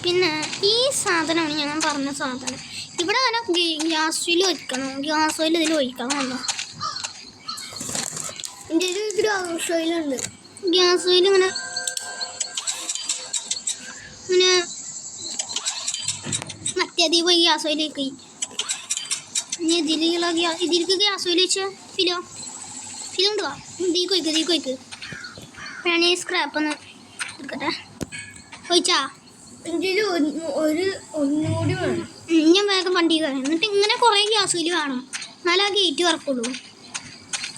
പിന്നെ ഈ സാധനമാണ് ഞാൻ പറഞ്ഞ സാധനം. ഇവിടെ അങ്ങനെ ഗ്യാസ് ഓയിൽ ഒഴിക്കണം. ഗ്യാസ് ഓയിൽ ഇതിൽ ഒഴിക്കണം എന്നോ. എൻ്റെ ഗ്യാസ് ഓയിലുണ്ട്. ഗ്യാസ് ഓയിൽ ഇങ്ങനെ ഇങ്ങനെ മറ്റേതീ പോയി ഗ്യാസ് ഓയിലേക്ക് ഇനി ഇതിലേക്ക് ഗ്യാസ് ഓയിൽ വെച്ച് ഫിലോ ഉണ്ടോ? തീ കൊയ്ക്ക് ഞാൻ ഈ സ്ക്രാപ്പ് ഒന്ന് എടുക്കട്ടെ. ഒഴിച്ചാ ഒന്നുകൂടി വേണം. ഞാൻ വേഗം വണ്ടി കയറി. എന്നിട്ട് ഇങ്ങനെ കുറേ ഗ്യാസ് ഓയിൽ വേണം, എന്നാലും ആ ഗേറ്റ് തുറക്കുള്ളൂ.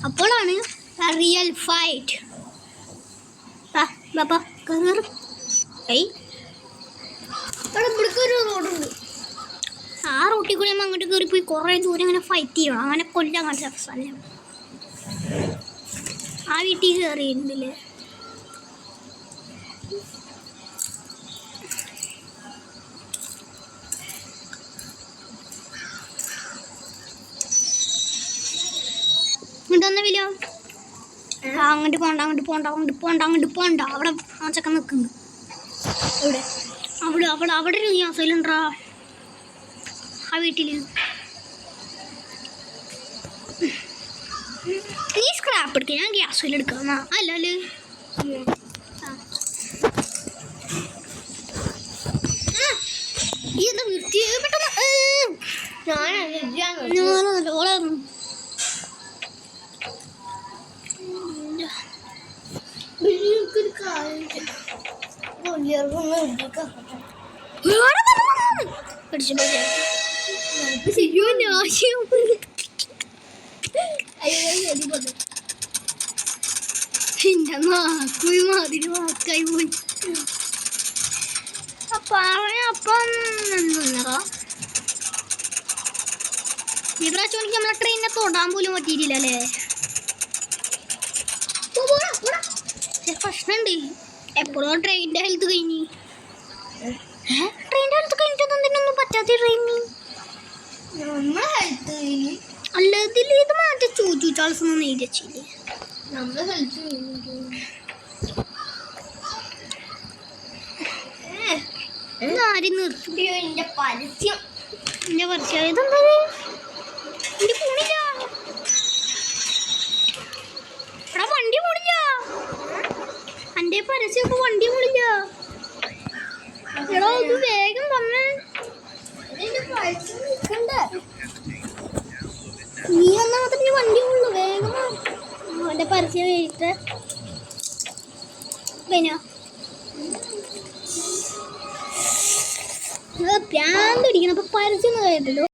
അപ്പോഴാണ് റിയൽ ഫൈറ്റ്. ബാബാ കയറും. ഒരു റോഡുണ്ട്. ആ റൂട്ടിൽ കൂടി നമ്മൾ അങ്ങോട്ട് കയറി പോയി കുറേ ദൂരം ഇങ്ങനെ ഫൈറ്റ് ചെയ്യണം. അങ്ങനെ കൊല്ലാൻ കാണിച്ച അവസാനം ആ വീട്ടിൽ കയറിയിട്ടുണ്ടല്ലേ. ഇങ്ങോട്ടൊന്ന് വിലോ. അങ്ങോട്ട് പോണ്ട. അവിടെ ആ ചക്കൻ നിൽക്കുന്നു. അവിടെ ഒരു ഗ്യാസ് ഓയിലുണ്ടാ ആ വീട്ടിൽ. നീ സ്ക്രാപ്പ് എടുക്കുക, ഞാൻ ഗ്യാസ് ഓയിൽ എടുക്കാം. അല്ലേ എന്താ വൃത്തി പെട്ടെന്ന് ഓളായിരുന്നു. എന്റെ നാക്കുഴി മാതിരി വാക്കായി പോയി. അപ്പം എന്താ ഈ പ്രാവശ്യം എനിക്ക് നമ്മളെ ട്രെയിനിനെ തൊടാൻ പോലും പറ്റിയിട്ടില്ല അല്ലേ. പ്രശ്നമുണ്ട്. എപ്പോഴും ട്രെയിനിന്റെ ഹെൽത്ത് കഴിഞ്ഞ് കഴിഞ്ഞിട്ടൊന്നും പറ്റാത്ത ട്രെയിനി അല്ല. ഇതിൽ ഇത് മാറ്റി ചൂച്ചാൾസൊന്നും നെയ്തച്ചില്ലേ. ആരും നിർത്തി എന്റെ പരസ്യം ഇതെന്താ എന്റെ പോണില്ല. എടാ വണ്ടി പോണില്ല. എന്റെ പരസ്യം ഇപ്പൊ വണ്ടി പോണില്ല. എടാ ഇത് വേഗം വന്നേ. നീ വന്നാൽ മാത്രമേ വണ്ടി ഉള്ളൂ. വേഗം അവൻ്റെ പരസ്യം വേണ്ടിട്ട് പിന്നെ പ്രാന്ത് പിടിക്കണം. അപ്പൊ പരസ്യം ഒന്നും കേട്ടല്ലോ.